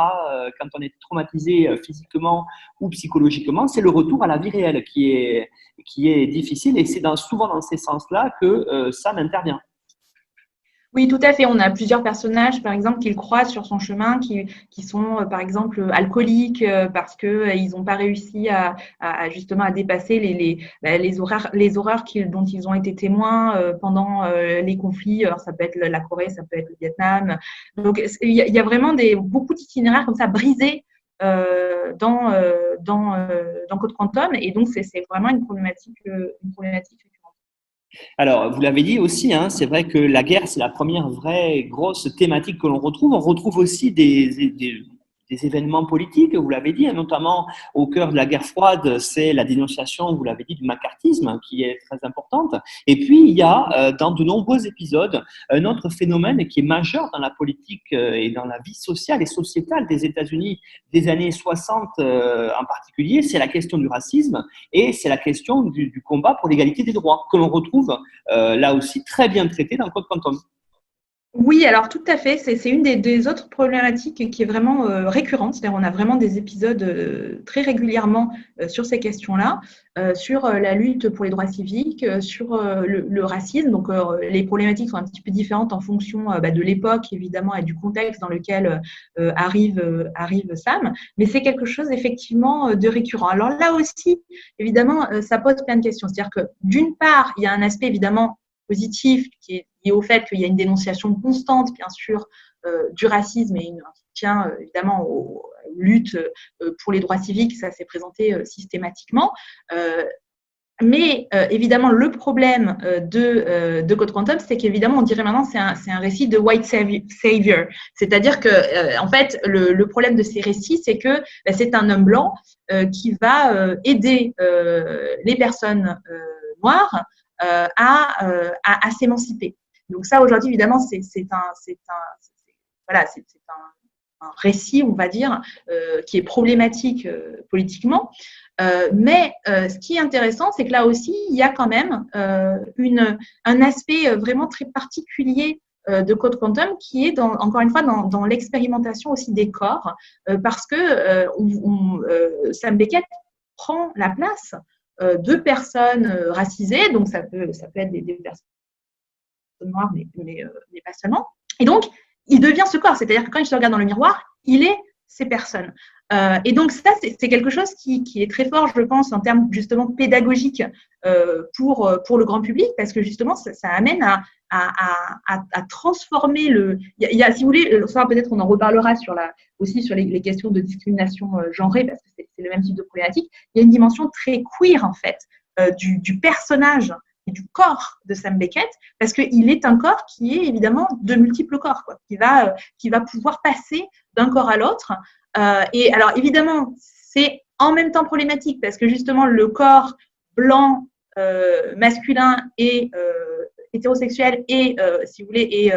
quand on est traumatisé physiquement ou psychologiquement, c'est le retour à la vie réelle qui est difficile, et c'est souvent dans ces sens-là que ça intervient. Oui, tout à fait. On a plusieurs personnages, par exemple, qu'il croise sur son chemin, qui sont, par exemple, alcooliques parce qu'ils n'ont pas réussi justement à dépasser les horreurs dont ils ont été témoins pendant les conflits. Alors, ça peut être la Corée, ça peut être le Vietnam. Donc, il y a vraiment beaucoup d'itinéraires comme ça brisés dans Code Quantum, et donc c'est vraiment une problématique récurrente. Alors, vous l'avez dit aussi, hein, c'est vrai que la guerre, c'est la première vraie grosse thématique que l'on retrouve. On retrouve aussi des événements politiques, vous l'avez dit, notamment au cœur de la guerre froide, c'est la dénonciation, vous l'avez dit, du macartisme qui est très importante. Et puis, il y a dans de nombreux épisodes un autre phénomène qui est majeur dans la politique et dans la vie sociale et sociétale des États-Unis des années 60 en particulier, c'est la question du racisme et c'est la question du combat pour l'égalité des droits que l'on retrouve là aussi très bien traité dans le Code Quantum. Oui, alors tout à fait. C'est une des autres problématiques qui est vraiment récurrente. C'est-à-dire, on a vraiment des épisodes très régulièrement sur ces questions-là, sur la lutte pour les droits civiques, sur le racisme. Donc, les problématiques sont un petit peu différentes en fonction de l'époque, évidemment, et du contexte dans lequel arrive Sam. Mais c'est quelque chose, effectivement, de récurrent. Alors là aussi, évidemment, ça pose plein de questions. C'est-à-dire que, d'une part, il y a un aspect, évidemment, positif qui est lié au fait qu'il y a une dénonciation constante, bien sûr, du racisme et un soutien évidemment aux luttes pour les droits civiques, ça s'est présenté systématiquement. Mais évidemment, le problème de Code Quantum, c'est qu'évidemment, on dirait maintenant c'est un récit de white savior. C'est-à-dire que, en fait, le problème de ces récits, c'est que c'est un homme blanc qui va aider les personnes noires à s'émanciper. Donc ça, aujourd'hui, évidemment, c'est un récit, on va dire, qui est problématique politiquement. Mais ce qui est intéressant, c'est que là aussi, il y a quand même un aspect vraiment très particulier de Code Quantum qui est, encore une fois, dans l'expérimentation aussi des corps, parce que Sam Beckett prend la place de personnes racisées, donc ça peut être des personnes noires, mais pas seulement. Et donc, il devient ce corps, c'est-à-dire que quand il se regarde dans le miroir, il est ces personnes. Et donc ça, c'est quelque chose qui est très fort, je pense, en termes justement pédagogiques pour le grand public, parce que justement, ça amène à transformer il y a, si vous voulez, ça peut-être on en reparlera aussi sur les questions de discrimination genrée, parce que c'est le même type de problématique. Il y a une dimension très queer, en fait, du personnage et du corps de Sam Beckett, parce qu'il est un corps qui est évidemment de multiples corps, quoi, qui va pouvoir passer d'un corps à l'autre. Et alors, évidemment, c'est en même temps problématique, parce que justement, le corps blanc, masculin et hétérosexuel, et, si vous voulez,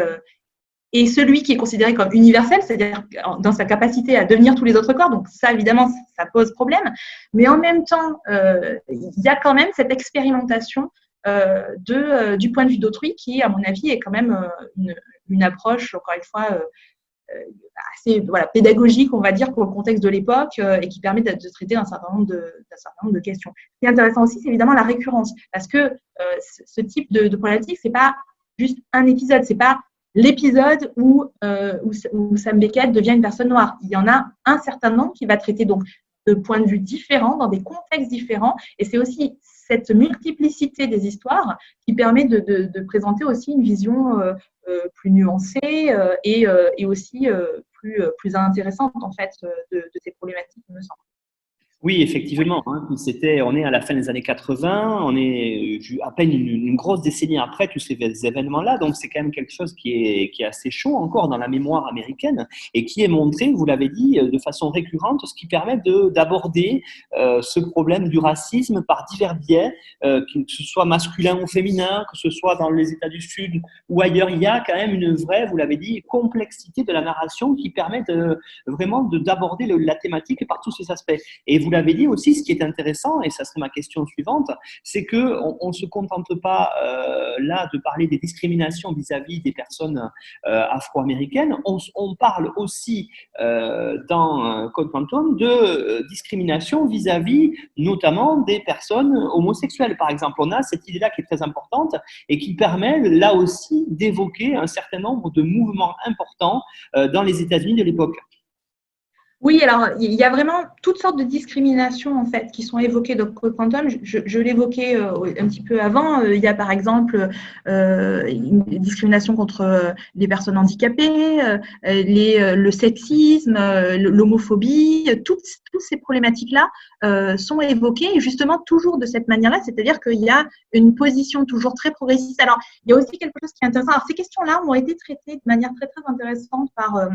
et celui qui est considéré comme universel, c'est-à-dire dans sa capacité à devenir tous les autres corps. Donc ça, évidemment, ça pose problème. Mais en même temps, il y a quand même cette expérimentation du point de vue d'autrui qui, à mon avis, est quand même une approche, encore une fois, assez pédagogique, on va dire, pour le contexte de l'époque et qui permet de traiter un certain nombre de questions. Ce qui est intéressant aussi, c'est évidemment la récurrence, parce que ce type de problématique, c'est pas juste un épisode, c'est pas l'épisode où Sam Beckett devient une personne noire. Il y en a un certain nombre qui va traiter donc de points de vue différents, dans des contextes différents, et c'est aussi cette multiplicité des histoires qui permet de présenter aussi une vision plus nuancée et aussi plus intéressante en fait de ces problématiques, il me semble. Oui, effectivement. Hein. On est à la fin des années 80, on est à peine une grosse décennie après tous ces événements-là, donc c'est quand même quelque chose qui est assez chaud encore dans la mémoire américaine et qui est montré, vous l'avez dit, de façon récurrente, ce qui permet d'aborder ce problème du racisme par divers biais, que ce soit masculin ou féminin, que ce soit dans les États du Sud ou ailleurs. Il y a quand même une vraie, vous l'avez dit, complexité de la narration qui permet vraiment d'aborder la thématique par tous ces aspects. Et vous l'avez dit aussi, ce qui est intéressant, et ça serait ma question suivante, c'est qu'on ne se contente pas là de parler des discriminations vis-à-vis des personnes afro-américaines, on parle aussi dans Code Quantum de discrimination vis-à-vis notamment des personnes homosexuelles, par exemple. On a cette idée-là qui est très importante et qui permet là aussi d'évoquer un certain nombre de mouvements importants dans les États-Unis de l'époque. Oui, alors il y a vraiment toutes sortes de discriminations en fait qui sont évoquées dans Code Quantum. Je l'évoquais un petit peu avant. Il y a par exemple une discrimination contre les personnes handicapées, le sexisme, l'homophobie. Toutes ces problématiques-là sont évoquées et justement toujours de cette manière-là, c'est-à-dire qu'il y a une position toujours très progressiste. Alors il y a aussi quelque chose qui est intéressant. Alors ces questions-là ont été traitées de manière très très intéressante par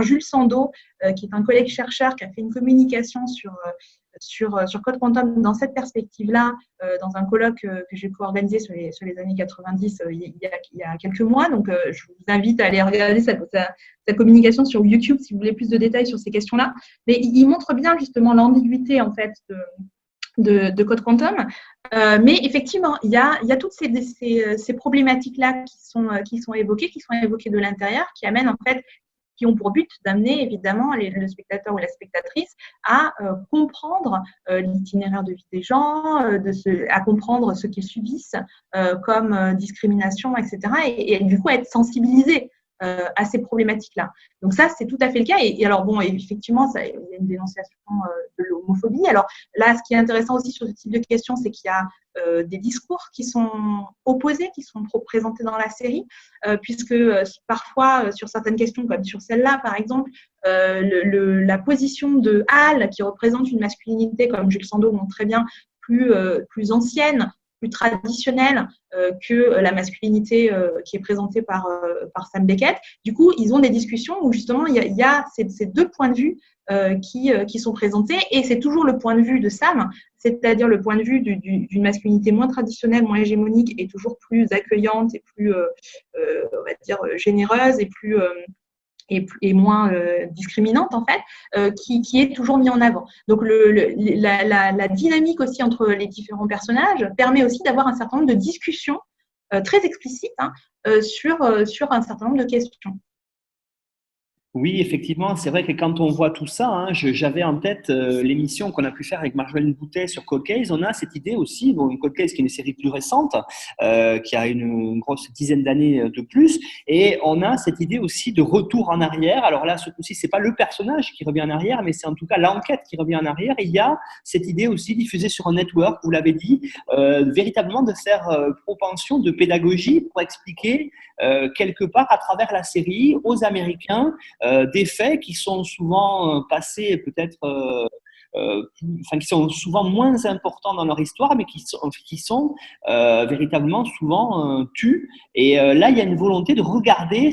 Jules Sandeau, qui est un collègue chercheur qui a fait une communication sur Code Quantum dans cette perspective-là, dans un colloque que j'ai co-organisé sur les années 90 il y a quelques mois. Donc, je vous invite à aller regarder sa communication sur YouTube si vous voulez plus de détails sur ces questions-là. Mais il montre bien justement l'ambiguïté en fait de Code Quantum. Mais effectivement, il y a toutes ces problématiques-là qui sont évoquées de l'intérieur, qui amènent en fait qui ont pour but d'amener évidemment le spectateur ou la spectatrice à comprendre l'itinéraire de vie des gens, à comprendre ce qu'ils subissent comme discrimination, etc. Et du coup, à être sensibilisé à ces problématiques-là. Donc ça, c'est tout à fait le cas. Et alors, bon, effectivement, il y a une dénonciation de l'homophobie. Alors là, ce qui est intéressant aussi sur ce type de questions, c'est qu'il y a des discours qui sont opposés, qui sont présentés dans la série, puisque parfois, sur certaines questions, comme sur celle-là, par exemple, la position de Hal, qui représente une masculinité, comme Jules Sandeau montre très bien, plus ancienne, plus traditionnelle que la masculinité qui est présentée par Sam Beckett. Du coup, ils ont des discussions où justement il y a ces deux points de vue qui sont présentés, et c'est toujours le point de vue de Sam, c'est-à-dire le point de vue d'une masculinité moins traditionnelle, moins hégémonique, et toujours plus accueillante et plus, on va dire, généreuse et moins discriminante, en fait, qui est toujours mis en avant. Donc, la dynamique aussi entre les différents personnages permet aussi d'avoir un certain nombre de discussions très explicites sur un certain nombre de questions. Oui, effectivement, c'est vrai que quand on voit tout ça, j'avais en tête l'émission qu'on a pu faire avec Marjolaine Boutet sur Cold Case. On a cette idée aussi, bon, Cold Case qui est une série plus récente, qui a une grosse dizaine d'années de plus, et on a cette idée aussi de retour en arrière. Alors là, ce coup-ci, c'est pas le personnage qui revient en arrière, mais c'est en tout cas l'enquête qui revient en arrière. Et il y a cette idée aussi diffusée sur un network, vous l'avez dit, véritablement de faire propension de pédagogie pour expliquer quelque part à travers la série aux Américains des faits qui sont souvent passés peut-être, qui sont souvent moins importants dans leur histoire, mais qui sont véritablement souvent tus. Et là, il y a une volonté de regarder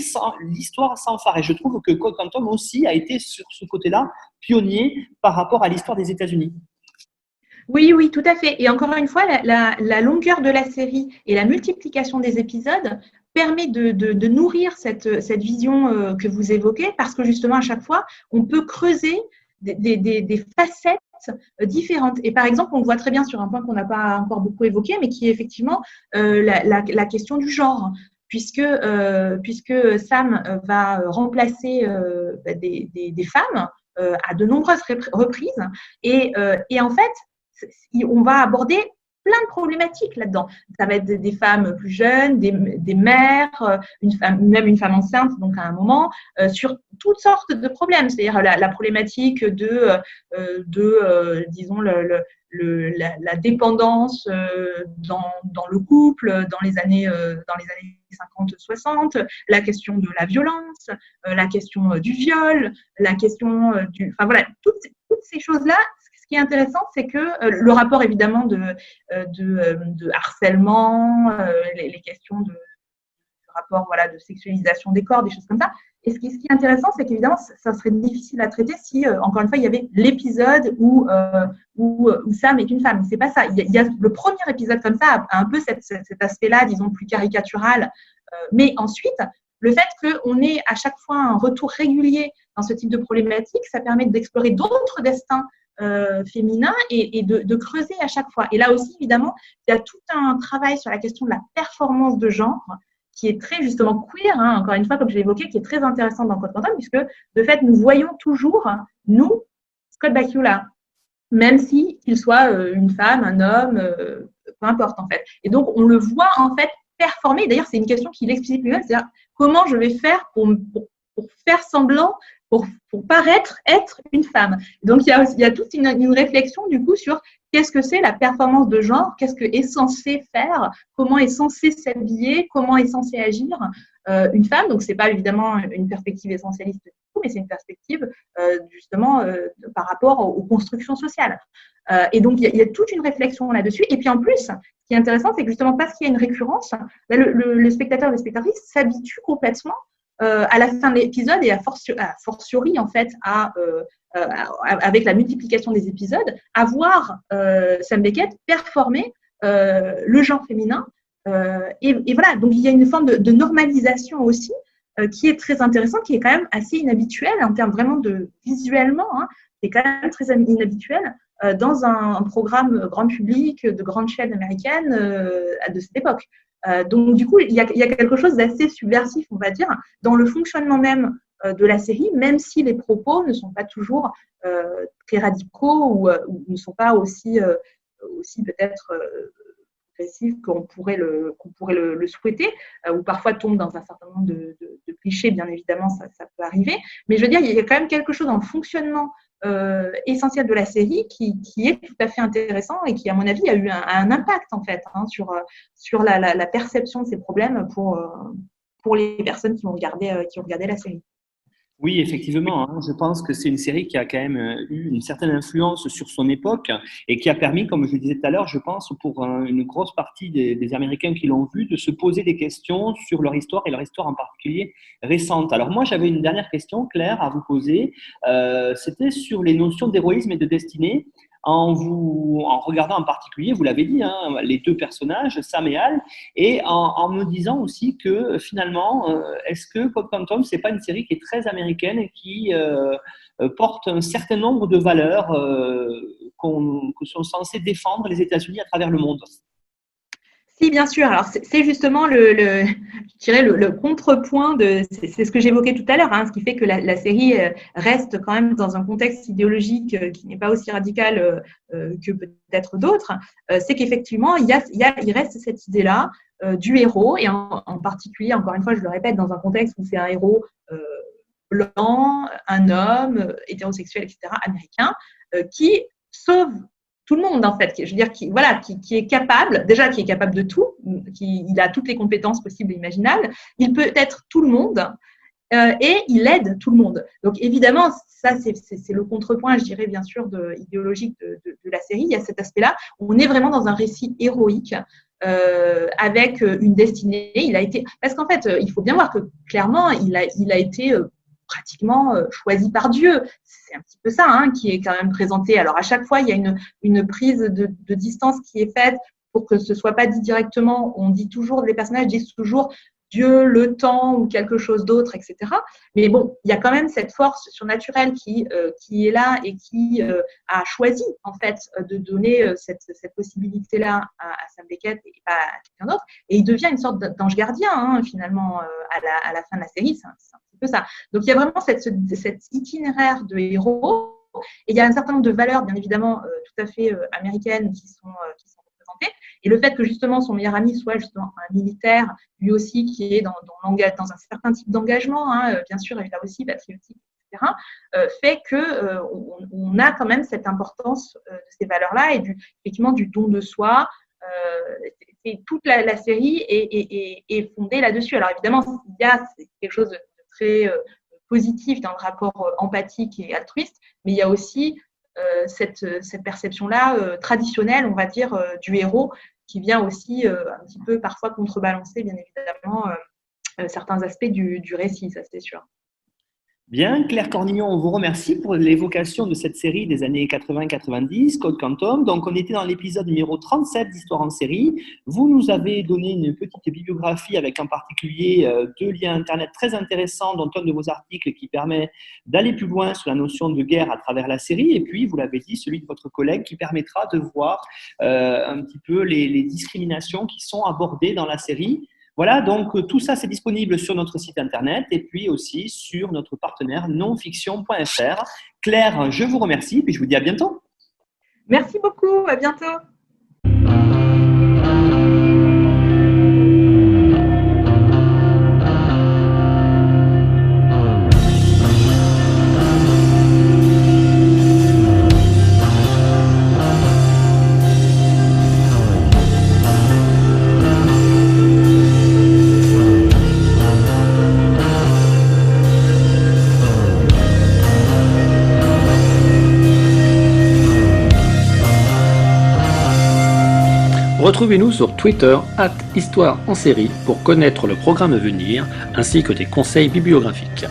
l'histoire sans phare. Et je trouve que Code Quantum aussi a été sur ce côté-là pionnier par rapport à l'histoire des États-Unis. Oui, oui, tout à fait. Et encore une fois, la longueur de la série et la multiplication des épisodes permet de nourrir cette vision que vous évoquez, parce que justement, à chaque fois, on peut creuser des facettes différentes. Et par exemple, on le voit très bien sur un point qu'on n'a pas encore beaucoup évoqué, mais qui est effectivement la question du genre. Puisque Sam va remplacer des femmes à de nombreuses reprises. Et en fait, on va aborder plein de problématiques là-dedans. Ça va être des femmes plus jeunes, des mères, même une femme enceinte, donc à un moment, sur toutes sortes de problèmes. C'est-à-dire la problématique disons, la dépendance dans le couple dans les années 50-60, la question de la violence, la question du viol, la question enfin voilà, toutes ces choses-là. Ce qui est intéressant, c'est que le rapport évidemment de harcèlement, les questions de rapport de sexualisation des corps, des choses comme ça. Et ce qui est intéressant, c'est qu'évidemment, ça serait difficile à traiter si, encore une fois, il y avait l'épisode où Sam est une femme. C'est pas ça. Il y a le premier épisode comme ça, a un peu cet aspect-là, disons, plus caricatural. Mais ensuite, le fait qu'on ait à chaque fois un retour régulier dans ce type de problématique, ça permet d'explorer d'autres destins féminins et de creuser à chaque fois. Et là aussi, évidemment, il y a tout un travail sur la question de la performance de genre qui est très justement queer, encore une fois, comme je l'ai évoqué, qui est très intéressant dans Code Quantum, puisque de fait, nous voyons toujours, nous, Scott Bakula, même s'il soit une femme, un homme, peu importe en fait. Et donc, on le voit en fait performer. D'ailleurs, c'est une question qu'il explicite lui-même, c'est-à-dire comment je vais faire pour faire semblant, pour paraître être une femme. Donc, il y a toute une réflexion du coup sur qu'est-ce que c'est la performance de genre, qu'est-ce que est censé faire, comment est censé s'habiller, comment est censé agir une femme. Donc, ce n'est pas évidemment une perspective essentialiste du tout, mais c'est une perspective justement par rapport aux constructions sociales. Et donc, il y a toute une réflexion là-dessus. Et puis en plus, ce qui est intéressant, c'est que justement parce qu'il y a une récurrence, le spectateur, les spectatrices s'habituent complètement à la fin de l'épisode et à fortiori en fait avec la multiplication des épisodes, à voir Sam Beckett performer le genre féminin. Et voilà, donc il y a une forme de normalisation aussi qui est très intéressante, qui est quand même assez inhabituelle en termes vraiment de visuellement, c'est quand même très inhabituel dans un programme grand public de grande chaîne américaine de cette époque. Donc, du coup, il y a quelque chose d'assez subversif, on va dire, dans le fonctionnement même de la série, même si les propos ne sont pas toujours très radicaux ou ne sont pas aussi peut-être récit qu'on pourrait le souhaiter, ou parfois tombe dans un certain nombre de clichés, bien évidemment, ça peut arriver. Mais je veux dire, il y a quand même quelque chose dans le fonctionnement essentiel de la série qui est tout à fait intéressant et qui, à mon avis, a eu un impact en fait sur la perception de ces problèmes pour les personnes qui ont regardé la série. Oui, effectivement, je pense que c'est une série qui a quand même eu une certaine influence sur son époque et qui a permis, comme je le disais tout à l'heure, je pense, pour une grosse partie des Américains qui l'ont vue, de se poser des questions sur leur histoire et leur histoire en particulier récente. Alors moi, j'avais une dernière question, Claire, à vous poser. C'était sur les notions d'héroïsme et de destinée. En regardant en particulier, vous l'avez dit, les deux personnages, Sam et Hal, et en me disant aussi que finalement, est-ce que Code Quantum, c'est pas une série qui est très américaine et qui porte un certain nombre de valeurs que sont censés défendre les États-Unis à travers le monde? Si, bien sûr. Alors, c'est justement je dirais le contrepoint c'est ce que j'évoquais tout à l'heure, ce qui fait que la série reste quand même dans un contexte idéologique qui n'est pas aussi radical que peut-être d'autres. C'est qu'effectivement, il reste cette idée-là du héros, et en particulier, encore une fois, je le répète, dans un contexte où c'est un héros blanc, un homme, hétérosexuel, etc., américain, qui sauve tout le monde, en fait. Je veux dire, qui est capable, déjà, qui est capable de tout, il a toutes les compétences possibles et imaginables, il peut être tout le monde, et il aide tout le monde. Donc, évidemment, ça, c'est le contrepoint, je dirais, bien sûr, idéologique de la série. Il y a cet aspect-là. On est vraiment dans un récit héroïque, avec une destinée. Parce qu'en fait, il faut bien voir que, clairement, il a été pratiquement choisi par Dieu. C'est un petit peu ça qui est quand même présenté. Alors, à chaque fois, il y a une prise de distance qui est faite pour que ce ne soit pas dit directement. Les personnages disent toujours Dieu, le temps ou quelque chose d'autre, etc. Mais bon, il y a quand même cette force surnaturelle qui est là et qui a choisi, en fait, de donner cette possibilité-là à Sam Beckett et pas à quelqu'un d'autre. Et il devient une sorte d'ange gardien, finalement, à la fin de la série. C'est un petit peu ça. Donc, il y a vraiment cet itinéraire de héros. Et il y a un certain nombre de valeurs, bien évidemment, tout à fait américaines qui sont représentées. Et le fait que justement son meilleur ami soit justement un militaire, lui aussi qui est dans un certain type d'engagement, bien sûr, et là aussi patriotique, etc., fait qu'on a quand même cette importance de ces valeurs-là et effectivement du don de soi. Toute la série est fondée là-dessus. Alors évidemment, il y a quelque chose de très positif dans le rapport empathique et altruiste, mais il y a aussi cette perception-là traditionnelle, on va dire, du héros, qui vient aussi un petit peu parfois contrebalancer, bien évidemment, certains aspects du récit, ça c'est sûr. Bien, Claire Cornillon, on vous remercie pour l'évocation de cette série des années 80-90, Code Quantum. Donc, on était dans l'épisode numéro 37 d'Histoire en série. Vous nous avez donné une petite bibliographie avec en particulier 2 liens Internet très intéressants, dont un de vos articles qui permet d'aller plus loin sur la notion de guerre à travers la série. Et puis, vous l'avez dit, celui de votre collègue qui permettra de voir un petit peu les discriminations qui sont abordées dans la série. Voilà, donc tout ça, c'est disponible sur notre site internet et puis aussi sur notre partenaire nonfiction.fr. Claire, je vous remercie et je vous dis à bientôt. Merci beaucoup, à bientôt. Retrouvez-nous sur Twitter @Histoire en série pour connaître le programme à venir ainsi que des conseils bibliographiques.